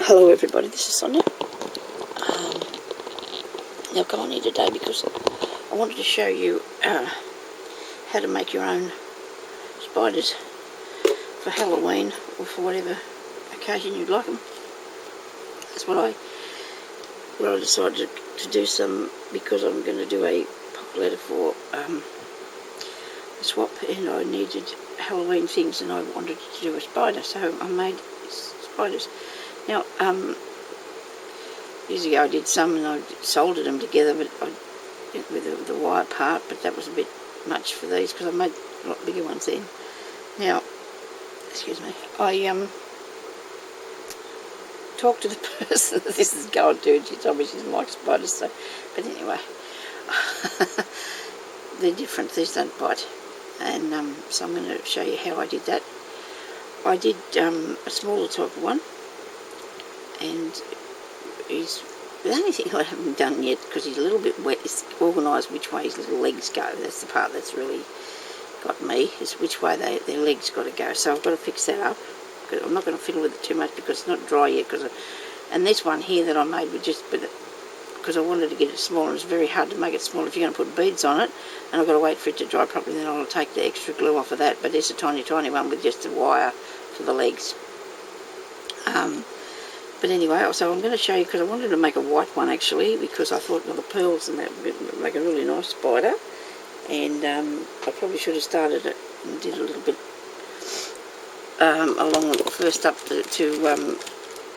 Hello everybody, this is Sonia. Now I've come on here today because I wanted to show you how to make your own spiders for Halloween or for whatever occasion you'd like them. That's what I decided to do some, because I'm going to do a pop letter for a swap, and I needed Halloween things and I wanted to do a spider, so I made spiders. Now, years ago I did some and I soldered them together, but with the wire part, but that was a bit much for these because I made a lot bigger ones then. Now, excuse me, I talked to the person that this is going to, and she told me she doesn't like spiders, so, but anyway, they're different, these don't bite, and so I'm going to show you how I did that. I did a smaller type of one, and he's the only thing I haven't done yet, because he's a little bit wet, is organised which way his little legs go. That's the part that's really got me, is which way their legs got to go. So I've got to fix that up. I'm not going to fiddle with it too much because it's not dry yet. And this one here that I made was just because I wanted to get it small, and it's very hard to make it small if you're going to put beads on it, and I've got to wait for it to dry properly, then I'll take the extra glue off of that. But it's a tiny one with just a wire for the legs. But anyway, so I'm going to show you, because I wanted to make a white one actually, because I thought, well, the pearls and that would make a really nice spider, and I probably should have started it and did a little bit along first up to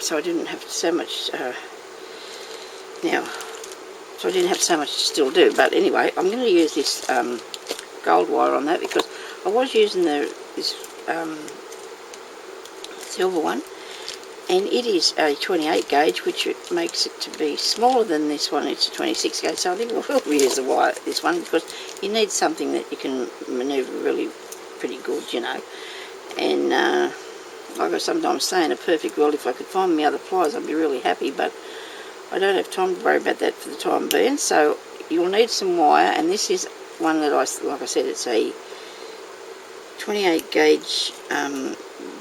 so I didn't have so much so I didn't have so much to still do. But anyway, I'm going to use this gold wire on that, because I was using this silver one, and it is a 28 gauge, which makes it to be smaller than this one. It's a 26 gauge, so I think we'll use this one, because you need something that you can manoeuvre really pretty good, you know. And like I sometimes say, in a perfect world, if I could find me other pliers, I'd be really happy, but I don't have time to worry about that for the time being. So you'll need some wire, and this is one that like I said, it's a 28 gauge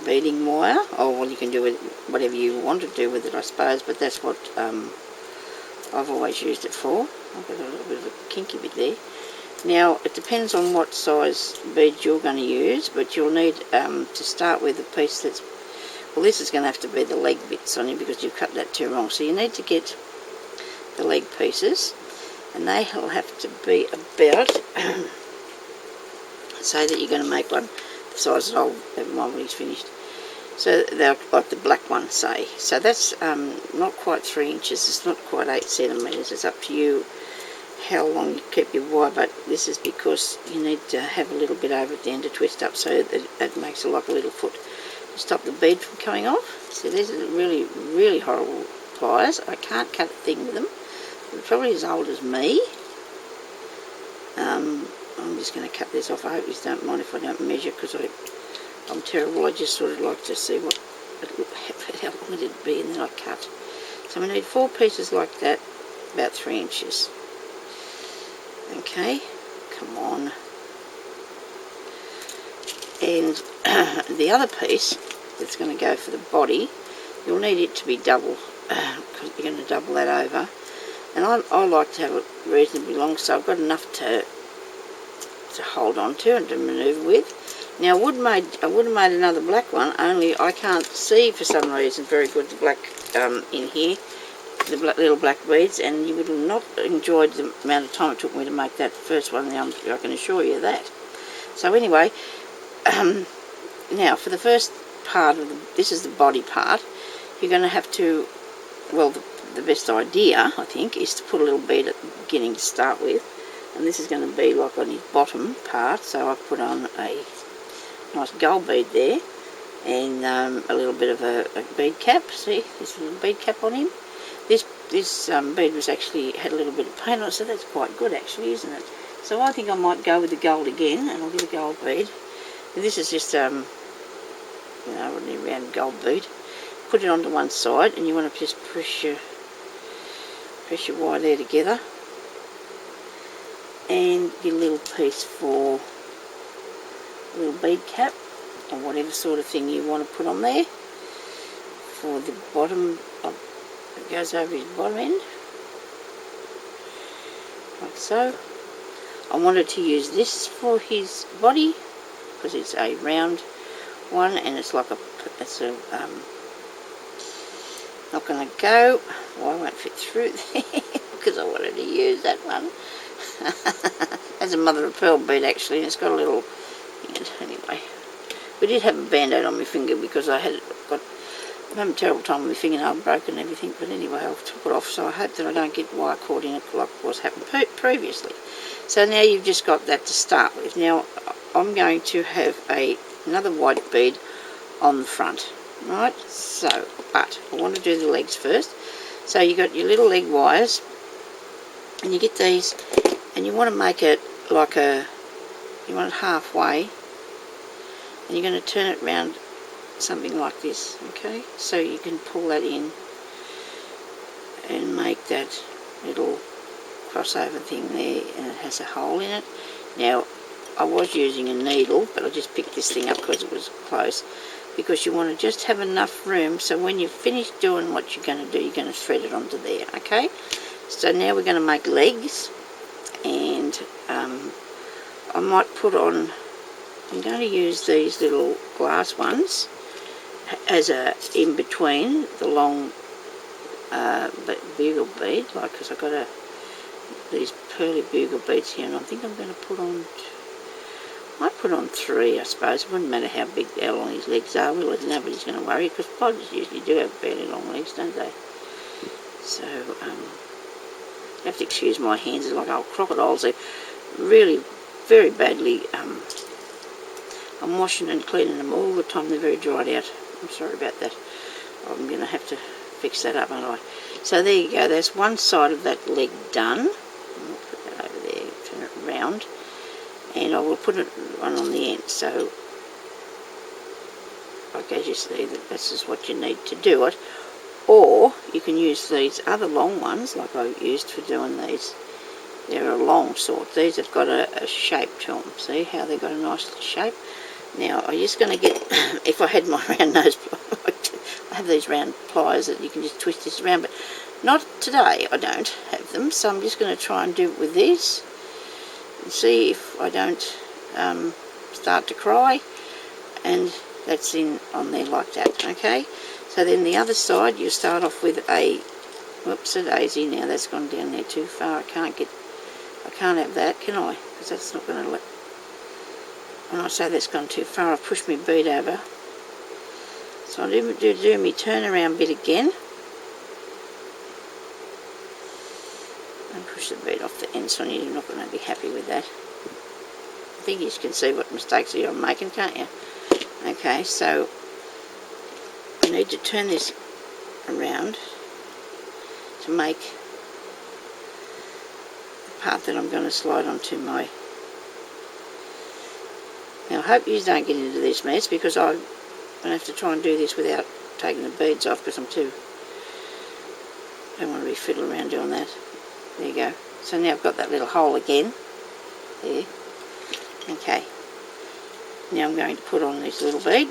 beading wire. Oh, well, you can do it whatever you want to do with it, I suppose, but that's what I've always used it for. I've got a little bit of a kinky bit there. Now, it depends on what size beads you're going to use, but you'll need to start with a piece that's, well, this is going to have to be the leg bits on it, because you've cut that too wrong. So you need to get the leg pieces, and they will have to be about, say that you're going to make one the size that I'll have mine when he's finished. So they're like the black one, say. So that's not quite 3 inches, it's not quite 8 centimetres. It's up to you how long you keep your wire, but this is because you need to have a little bit over at the end to twist up, so that makes it like a little foot to stop the bead from coming off. So these are really horrible pliers. I can't cut a thing with them. They're probably as old as me. I'm just going to cut this off. I hope you don't mind if I don't measure, because I'm terrible. I just sort of like to see how long it'd be, and then I cut. So we need 4 pieces like that, about 3 inches. Okay, come on. And the other piece that's going to go for the body, you'll need it to be double, because you're going to double that over. And I like to have it reasonably long, so I've got enough to hold on to and to manoeuvre with. Now, I would have made another black one, only I can't see for some reason very good the black in here, the little black beads, and you would have not enjoyed the amount of time it took me to make that first one. I can assure you that. So anyway, now for the first part of this is the body part. You're going to have to, well, the best idea, I think, is to put a little bead at the beginning to start with, and this is going to be like on his bottom part. So I've put on a nice gold bead there, and a little bit of a bead cap. See, this little bead cap on him. This bead was actually had a little bit of paint on it, so that's quite good actually, isn't it? So I think I might go with the gold again, and I'll get a gold bead. And this is just ordinary round gold bead. Put it onto one side, and you want to just press your wire there together, and your little piece for a little bead cap, or whatever sort of thing you want to put on there for the bottom of it, goes over his bottom end, like so. I wanted to use this for his body because it's a round one and it's like it's a not going to go. Well, I won't fit through there because I wanted to use that one. As a mother of pearl bead actually, and it's got a little thing. Anyway, we did have a band-aid on my finger because I'm having a terrible time with my fingernail, broken and everything, but anyway I took it off, so I hope that I don't get wire caught in it like what's happened previously. So now you've just got that to start with. Now I'm going to have another white bead on the front, right? So, but I want to do the legs first. So you got your little leg wires, and you get these, and you want to make it like you want it halfway, and you're going to turn it around something like this, okay? So you can pull that in and make that little crossover thing there, and it has a hole in it. Now I was using a needle, but I just picked this thing up because it was close, because you want to just have enough room so when you've finished doing what you're going to do, you're going to thread it onto there, okay? So now we're going to make legs, and I might put on, I'm going to use these little glass ones as a in between the long bugle bead, like, because I've got these pearly bugle beads here, and I think I'm going to put on, I might put on 3, I suppose. It wouldn't matter how big, how long his legs are, well, nobody's going to worry, because spiders usually do have fairly long legs, don't they? So you have to excuse my hands, they're like old crocodiles. They're really very badly, I'm washing and cleaning them all the time, they're very dried out. I'm sorry about that. I'm going to have to fix that up, aren't I? So there you go, that's one side of that leg done. I'll put that over there, turn it round, and I will put it one on the end. So, like as you see, this is what you need to do it. Or you can use these other long ones, like I used for doing these. They're a long sort. These have got a shape to them. See how they've got a nice little shape? Now, I'm just going to get, if I had my round nose pliers, I have these round pliers that you can just twist this around, but not today, I don't have them, so I'm just going to try and do it with this, and see if I don't start to cry, and that's in on there like that, okay? So then the other side, you start off with a, whoops, a daisy, now that's gone down there too far, I can't have that, can I? Because that's not going to let, when I say that's gone too far, I've pushed my bead over. So I'll do my turnaround bit again. And push the bead off the end, so you're not going to be happy with that. I think you can see what mistakes you're making, can't you? Okay, so I need to turn this around to make the part that I'm going to slide onto my. Now I hope you don't get into this mess, because I'm going to have to try and do this without taking the beads off, because I don't want to be fiddling around doing that. There you go. So now I've got that little hole again. There. Okay. Now I'm going to put on this little bead.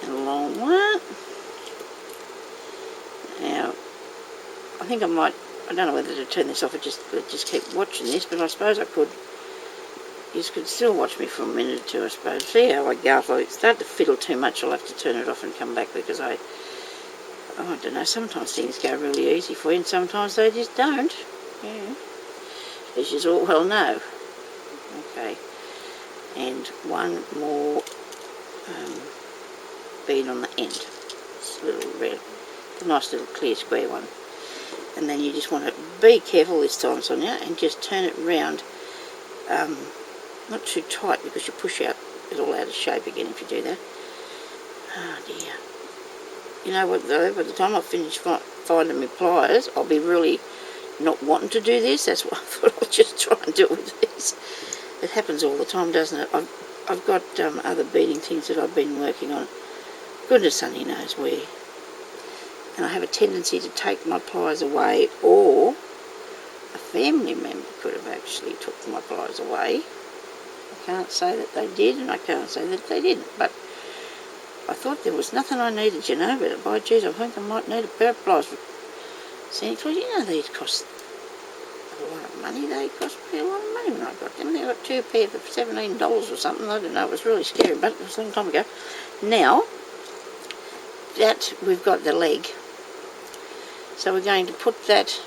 And a long one. Now, I think I might, I don't know whether to turn this off or just keep watching this, but I suppose I could. You could still watch me for a minute or two, I suppose. See how I go. If I start to fiddle too much, I'll have to turn it off and come back, because I don't know, sometimes things go really easy for you and sometimes they just don't. Yeah. As you all well know. Okay. And one more bead on the end. It's a little red, a nice little clear square one. And then you just want to be careful this time, Sonia, and just turn it round. Not too tight, because you push out it all out of shape again if you do that. Oh dear. You know what though, by the time I finish finding my pliers, I'll be really not wanting to do this. That's why I thought I'll just try and do it with this. It happens all the time, doesn't it? I've got other beading things that I've been working on. Goodness only knows where. And I have a tendency to take my pliers away, or a family member could have actually took my pliers away. I can't say that they did, and I can't say that they didn't, but I thought there was nothing I needed, you know, but by geez, I think I might need a pair of pliers. See, well, you know, these cost a lot of money. They cost me a lot of money when I got them. They got 2 pairs for $17 or something. I don't know, it was really scary, but it was a long time ago. Now, that we've got the leg. So we're going to put that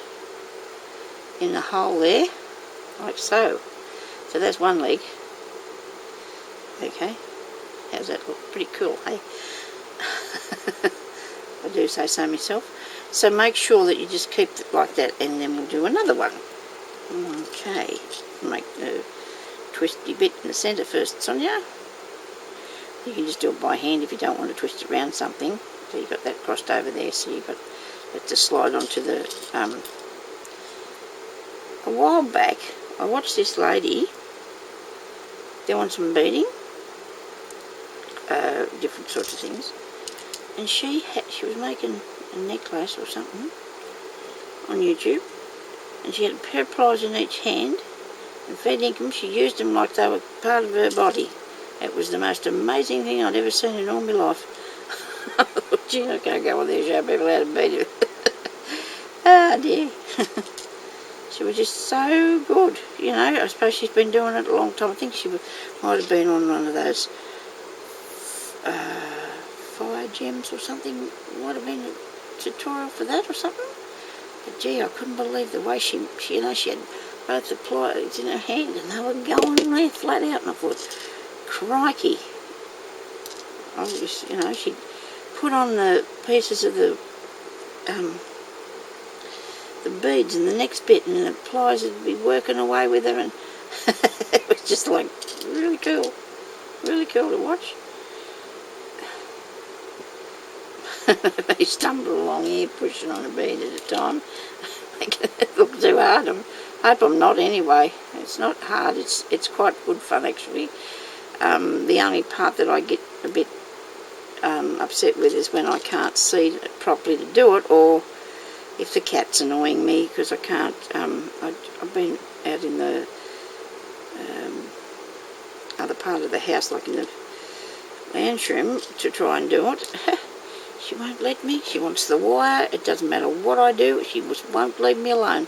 in the hole there, like so. So that's one leg. Okay, how's that look? Pretty cool, hey? I do say so myself. So make sure that you just keep it like that, and then we'll do another one. Okay, make the twisty bit in the centre first, Sonia. You can just do it by hand if you don't want to twist it around something. So you've got that crossed over there, so you've got that to slide onto the... A while back, I watched this lady doing some beading, different sorts of things, and she was making a necklace or something on YouTube, and she had a pair of pliers in each hand, and fair dinkum, she used them like they were part of her body. It was the most amazing thing I'd ever seen in all my life. I thought, gee, I can't go on there and show people how to bead it. Ah, dear. She was just so good, you know. I suppose she's been doing it a long time. I think she might have been on one of those fire gems or something. Might have been a tutorial for that or something. But gee, I couldn't believe the way she you know, she had both the pliers in her hand and they were going there flat out. And I thought, crikey. I was, you know, she'd put on the pieces of the beads in the next bit, and the pliers would be working away with her, and it was just like really cool to watch. They stumble along here pushing on a bead at a time, making it look too hard. I hope I'm not anyway. It's not hard, it's quite good fun actually. The only part that I get a bit upset with is when I can't see it properly to do it, or if the cat's annoying me, because I can't, I've been out in the other part of the house, like in the lounge room, to try and do it. She won't let me. She wants the wire. It doesn't matter what I do. She just won't leave me alone.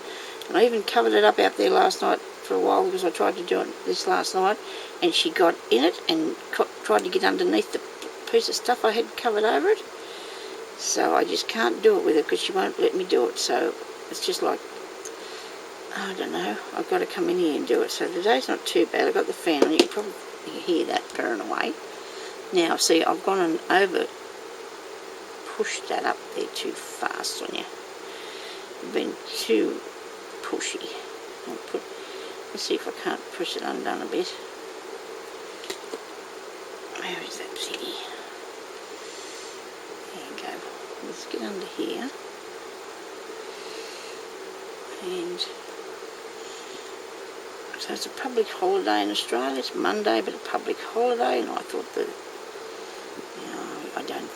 And I even covered it up out there last night for a while, because I tried to do it this last night, and she got in it and tried to get underneath the piece of stuff I had covered over it. So I just can't do it with her because she won't let me do it. So it's just like, I don't know, I've got to come in here and do it. So today's not too bad. I've got the fan on. You can probably hear that purring away. Now, see, I've gone and pushed that up there too fast on you. I've been too pushy. Let's see if I can't push it undone a bit. Where is that thingy? Let's get under here, and so it's a public holiday in Australia. It's Monday, but a public holiday, and I thought that, you know, I don't,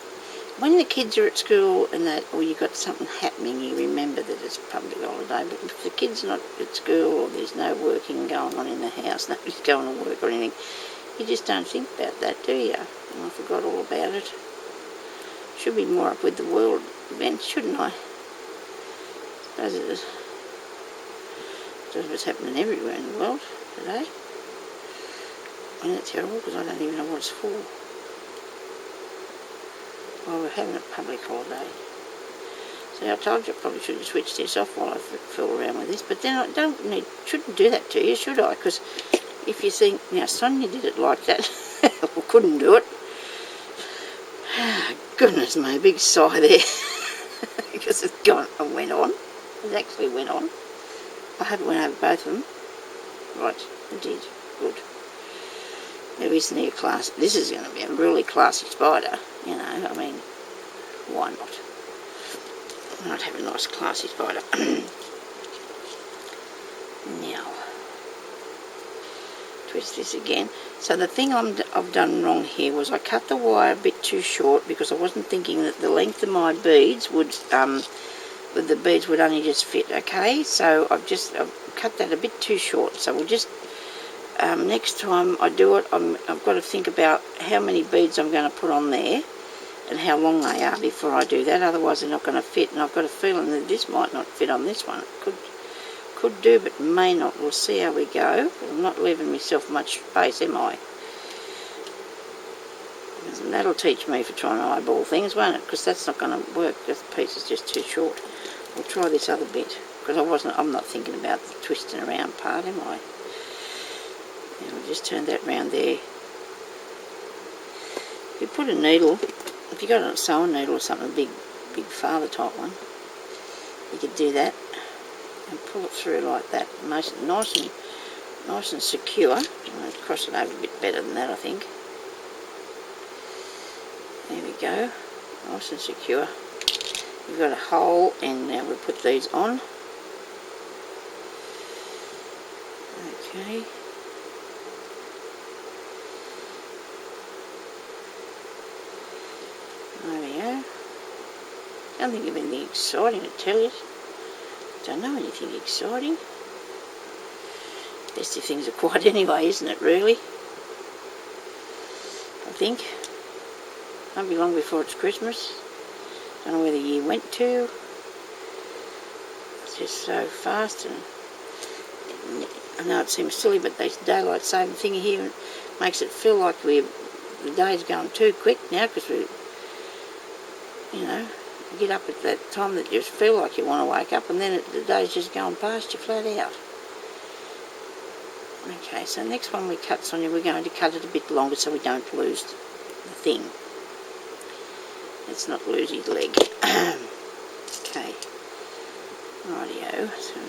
when the kids are at school and that, or you've got something happening, you remember that it's a public holiday. But if the kids are not at school, or there's no working going on in the house, nobody's going to work or anything, you just don't think about that, do you? And I forgot all about it. Should be more up with the world events, shouldn't I? Suppose it is. That's what's happening everywhere in the world today. Isn't it terrible? Because I don't even know what it's for. Well, we're having a public holiday. So I told you I probably should have switched this off while I fiddle around with this. But then I shouldn't do that to you, should I? Because if you think, now Sonya did it like that, or couldn't do it. Goodness me, big sigh there. Because it went on. It actually went on. I hope it went over both of them. Right, it did. Good. There isn't a class. This is going to be a really classy spider. You know, I mean, why not? I might have a nice classy spider. Now, twist this again. So the thing I've done wrong here was I cut the wire a bit too short, because I wasn't thinking that the length of my beads would, the beads would only just fit. Okay, so I've cut that a bit too short. So we'll just, next time I do it, I've got to think about how many beads I'm going to put on there, and how long they are before I do that, otherwise they're not going to fit, and I've got a feeling that this might not fit on this one. It could do, but may not. We'll see how we go. I'm not leaving myself much space, am I? And that'll teach me for trying to eyeball things, won't it? Because that's not going to work. This piece is just too short. We'll try this other bit, because I'm not thinking about the twisting around part, am I? And we'll just turn that round there. If you put a needle, if you got a sewing needle or something, a big father type one, you could do that and pull it through like that, nice and secure. I'll cross it over a bit better than that, I think. There we go, nice and secure. You've got a hole, and now we'll put these on. Okay. There we go. Don't think of anything exciting to tell you. Don't know anything exciting. Best if things are quiet anyway, isn't it, really? I think. Won't be long before it's Christmas. Don't know where the year went to. It's just so fast, and I know it seems silly, but this daylight saving thing here makes it feel like the day's going too quick now, because we, you know, get up at that time that you just feel like you want to wake up, and then the day's just going past you flat out. Okay, so next one we cut, Sonia, we're going to cut it a bit longer so we don't lose the thing. Let's not lose his leg. Okay. Rightio. So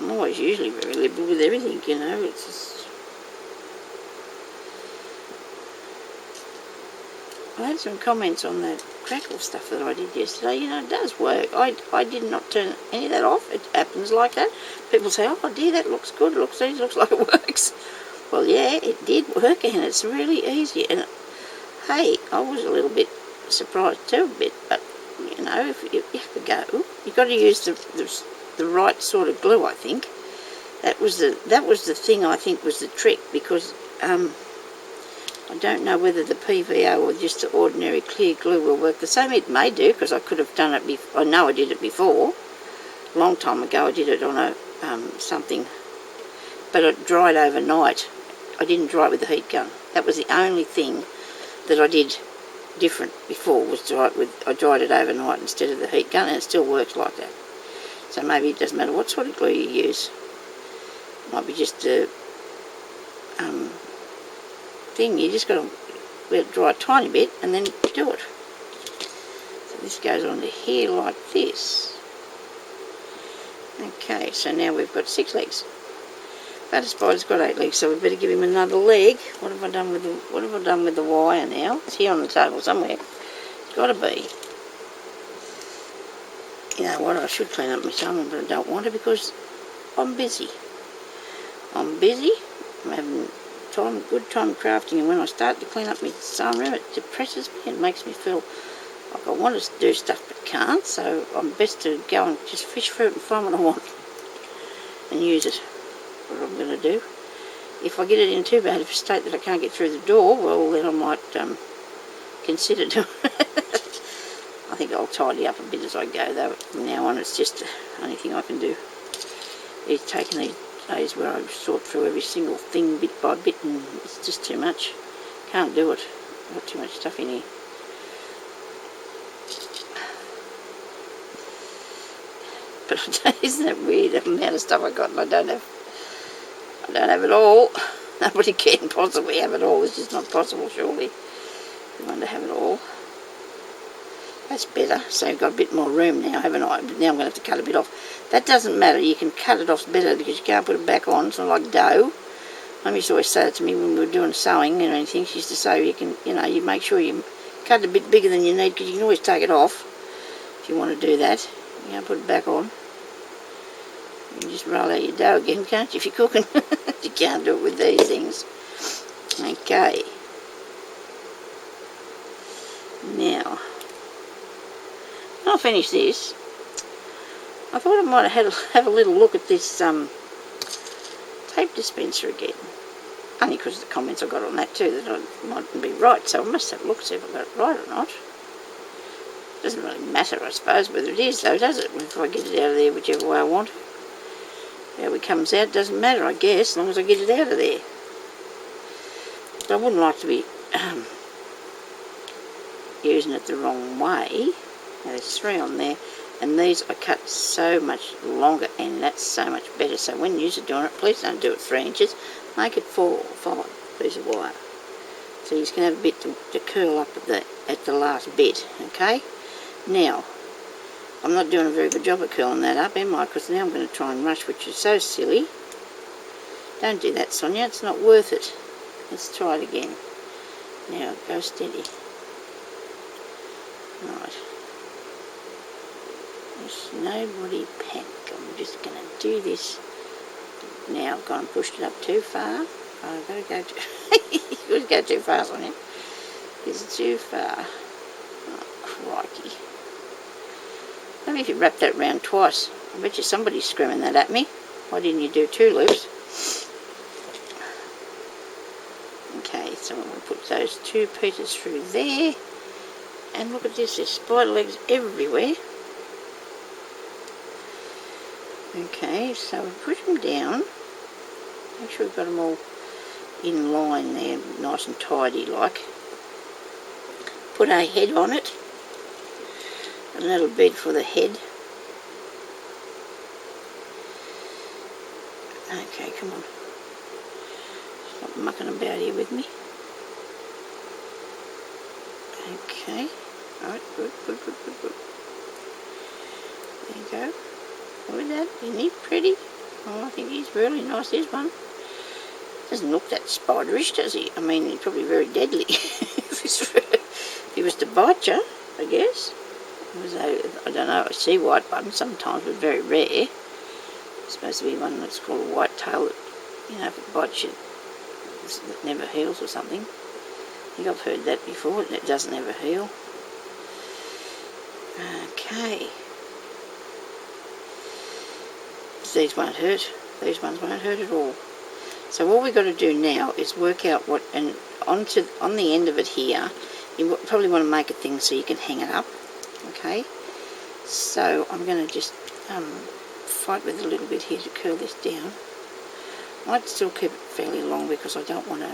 I'm always usually very liberal with everything, you know. It's just... I had some comments on that crackle stuff that I did yesterday. You know, it does work. I did not turn any of that off. It happens like that. People say, oh dear, that looks good. It looks like it works. Well, yeah, it did work, and it's really easy. And hey, I was a little bit surprised too, but you know, if you have a go, you've got to use the right sort of glue. I think that was the thing. I think was the trick, because I don't know whether the PVA or just the ordinary clear glue will work the same. It may do, because I could have done it before. I know I did it before, a long time ago. I did it on a something, but it dried overnight. I didn't dry it with the heat gun. That was the only thing that I did different before, was I dried it overnight instead of the heat gun, and it still works like that. So maybe it doesn't matter what sort of glue you use. It might be just a thing. You just got to let it dry a tiny bit and then do it. So this goes onto here like this. Okay, so now we've got 6 legs. But a spider's got 8 legs, so we better give him another leg. What have I done with the wire now? It's here on the table somewhere. It's got to be. You know what? I should clean up my sewing, but I don't want to, because I'm busy. I'm having good time crafting, and when I start to clean up my sewing room, it depresses me. It makes me feel like I want to do stuff but can't. So I'm best to go and just fish for it and find what I want and use it. What I'm going to do. If I get it in too bad of a state that I can't get through the door, well, then I might consider doing it. I think I'll tidy up a bit as I go, though. From now on, it's just the only thing I can do. It's taking these days where I sort through every single thing bit by bit, and it's just too much. Can't do it. I've got too much stuff in here. But isn't it weird, the amount of stuff I got, and I don't have it all. Nobody can possibly have it all. It's just not possible, surely. You want to have it all. That's better. So I've got a bit more room now, haven't I? But now I'm going to have to cut a bit off. That doesn't matter. You can cut it off better, because you can't put it back on. It's not like dough. Mum used to always say that to me when we were doing sewing and anything. She used to say, you can, you know, you make sure you cut it a bit bigger than you need, because you can always take it off if you want to do that. You can't put it back on. You can just roll out your dough again, can't you, if you're cooking? You can't do it with these things. Okay. Now, when I finish this, I thought I might have a little look at this tape dispenser again. Only because of the comments I got on that too, that I mightn't be right, so I must have a look to see if I got it right or not. Doesn't really matter, I suppose, whether it is though, does it? If I get it out of there whichever way I want. How it comes out doesn't matter, I guess, as long as I get it out of there. But I wouldn't like to be using it the wrong way. Now there's 3 on there, and these I cut so much longer, and that's so much better. So when you're doing it, please don't do it 3 inches. Make it 4 or 5 pieces of wire. So you're just going to have a bit to curl up at the last bit, okay? Now, I'm not doing a very good job of curling that up, am I? Because now I'm going to try and rush, which is so silly. Don't do that, Sonia. It's not worth it. Let's try it again. Now, go steady. Right. There's nobody panic. I'm just going to do this. Now I've gone and pushed it up too far. I've got to go too... you go too fast on it. It's too far. Oh, crikey. Maybe if you wrap that round twice. I bet you somebody's screaming that at me. Why didn't you do 2 loops? Okay, so I'm going to put those 2 pieces through there. And look at this, there's spider legs everywhere. Okay, so we push them down. Make sure we've got them all in line there, nice and tidy like. Put our head on it. A little bead for the head. Okay, come on. Stop mucking about here with me. Okay. Alright, good. There you go. Look at that. Isn't he pretty? Oh, I think he's really nice, this one. Doesn't look that spiderish, does he? I mean, he's probably very deadly. If he was to bite you, I guess. I don't know, I see white buttons sometimes, but very rare. It's supposed to be one that's called a white tail that, you know, if it bites you, it never heals or something. I think I've heard that before, and it doesn't ever heal. Okay. These won't hurt. These ones won't hurt at all. So all we've got to do now is work out what, and on the end of it here, you probably want to make a thing so you can hang it up. Okay, so I'm going to just fight with a little bit here to curl this down. I might still keep it fairly long because I don't want to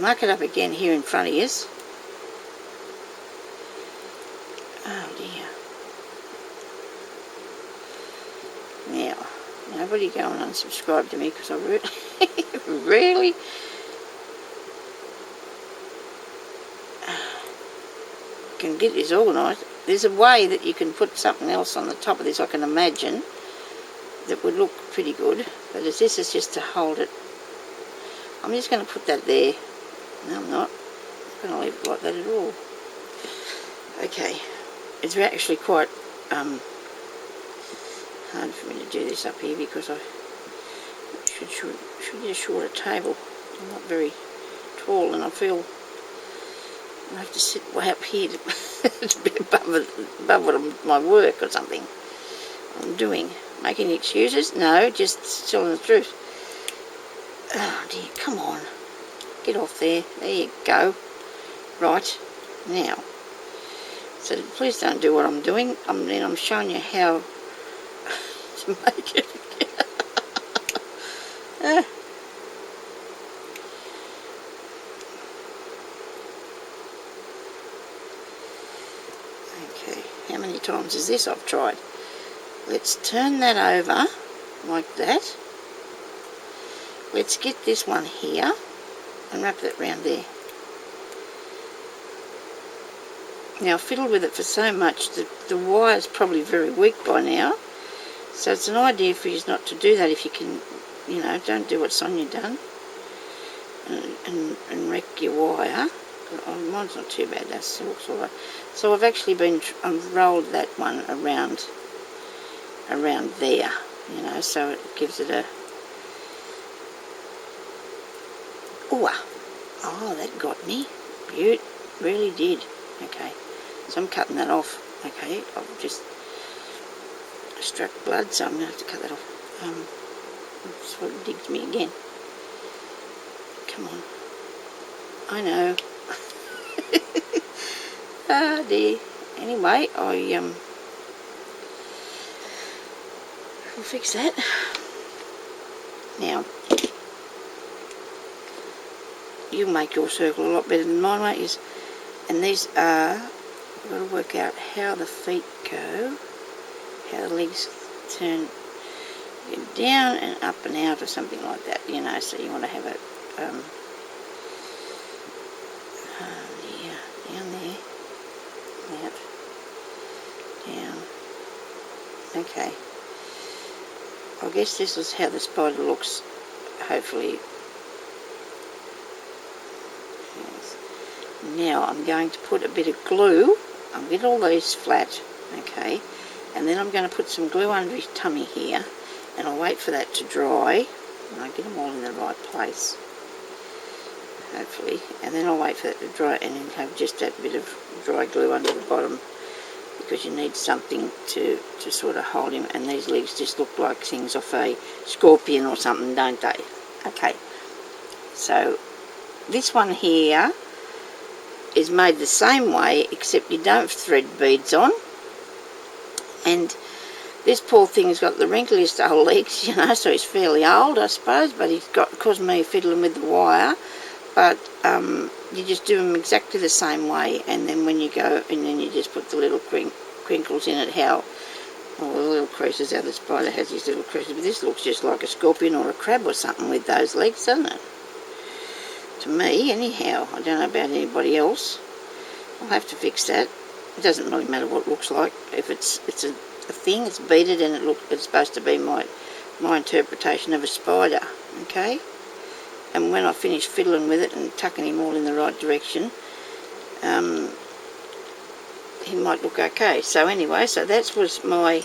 mark it up again here in front of you. Oh dear. Now, nobody go and unsubscribe to me because I really can get this organised. There's a way that you can put something else on the top of this, I can imagine, that would look pretty good, but as this is just to hold it, I'm just going to put that there. No, I'm not. I'm going to leave it like that at all. Okay, it's actually quite hard for me to do this up here because I should get a shorter table. I'm not very tall, and I feel I have to sit way up here to be above what my work or something I'm doing. Making excuses? No, just telling the truth. Oh dear, come on. Get off there. There you go. Right, now. So please don't do what I'm doing. I'm showing you how to make it. Okay, how many times is this I've tried? Let's turn that over like that. Let's get this one here and wrap that round there. Now I've fiddled with it for so much that the wire's probably very weak by now. So it's an idea for you not to do that if you can, you know, don't do what Sonya done and wreck your wire. Oh, mine's not too bad, that still looks alright. So I've actually rolled that one around there, you know, so it gives it a, oh, that got me. Beaut, really did. Okay, so I'm cutting that off. Okay, I've just struck blood, so I'm going to have to cut that off. That's what digs me again. Come on. I know. Ah dear. Anyway, I'll fix that. Now, you'll make your circle a lot better than mine, won't you? And these are, I've got to work out how the feet go, how the legs turn down and up and out or something like that, you know, so you want to have it down there, out, down. Okay. I guess this is how the spider looks, hopefully. Yes. Now I'm going to put a bit of glue. I'll get all these flat, okay, and then I'm going to put some glue under his tummy here, and I'll wait for that to dry, and I'll get them all in the right place, hopefully, and then I'll wait for that to dry and then have just that bit of dry glue under the bottom, because you need something to sort of hold him, and these legs just look like things off a scorpion or something, don't they? Okay, so this one here is made the same way, except you don't thread beads on, and this poor thing's got the wrinkliest old legs, you know, so he's fairly old, I suppose, but he's got, caused me fiddling with the wire, but you just do them exactly the same way, and then when you go, and then you just put the little crinkles in it, how, or the little creases, how the spider has these little creases, but this looks just like a scorpion or a crab or something with those legs, doesn't it? To me, anyhow. I don't know about anybody else. I'll have to fix that. It doesn't really matter what it looks like. If it's a thing, it's beaded, and it's supposed to be my interpretation of a spider, okay? And when I finish fiddling with it and tucking him all in the right direction, he might look okay. So anyway, so that was my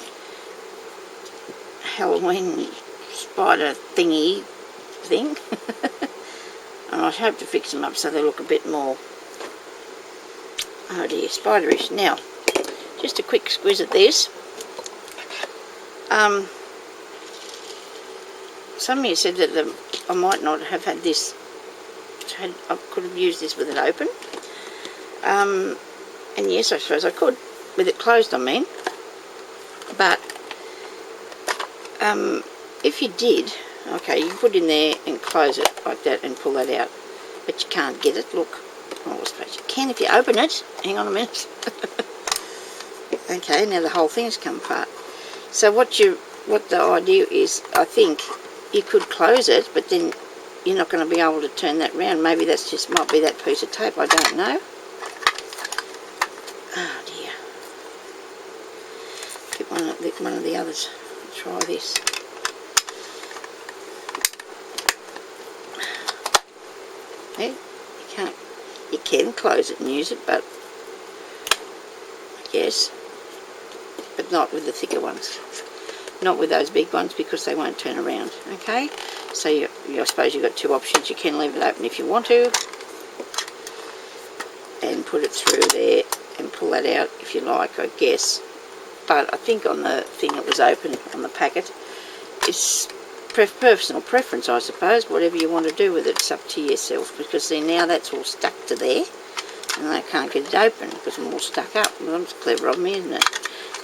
Halloween spider thingy thing. And I hope to fix them up so they look a bit more, oh dear, spiderish. Now, just a quick squiz at this. Some of you said that I might not have had this, I could have used this with it open. And yes, I suppose I could, with it closed I mean. But if you did, okay, you put in there and close it like that and pull that out, but you can't get it, look. Oh, I suppose you can if you open it. Hang on a minute. Okay, now the whole thing's come apart. So what the idea is, I think you could close it, but then you're not going to be able to turn that round. Maybe that's just, might be that piece of tape, I don't know. Oh dear. Get one of the others. Try this. Yeah, you can close it and use it, but I guess, but not with the thicker ones. Not with those big ones, because they won't turn around, okay? So I suppose you've got two options. You can leave it open if you want to, and put it through there and pull that out if you like, I guess. But I think on the thing that was open on the packet, it's personal preference, I suppose. Whatever you want to do with it, it's up to yourself, because see, now that's all stuck to there, and I can't get it open because I'm all stuck up. Well, it's clever of me, isn't it?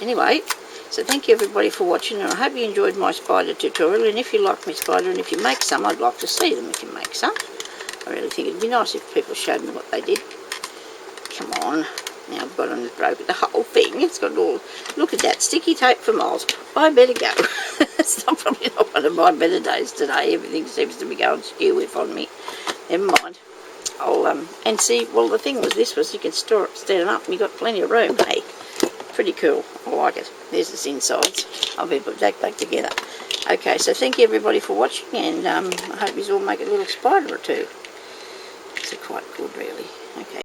Anyway, so thank you everybody for watching, and I hope you enjoyed my spider tutorial. And if you like my spider, and if you make some, I'd like to see them if you make some. I really think it'd be nice if people showed me what they did. Come on. Now I've got on the broken the whole thing. It's got all, look at that, sticky tape for miles. I better go. It's probably not one of my better days today. Everything seems to be going skew-whiff on me. Never mind. I'll and see, well, the thing was, this was, you can store it, stand it up, and you've got plenty of room, hey. Pretty cool. I like it. There's its insides. I'll be put that back together. Okay, so thank you everybody for watching, and I hope you all make a little spider or two. It's quite good, really. Okay.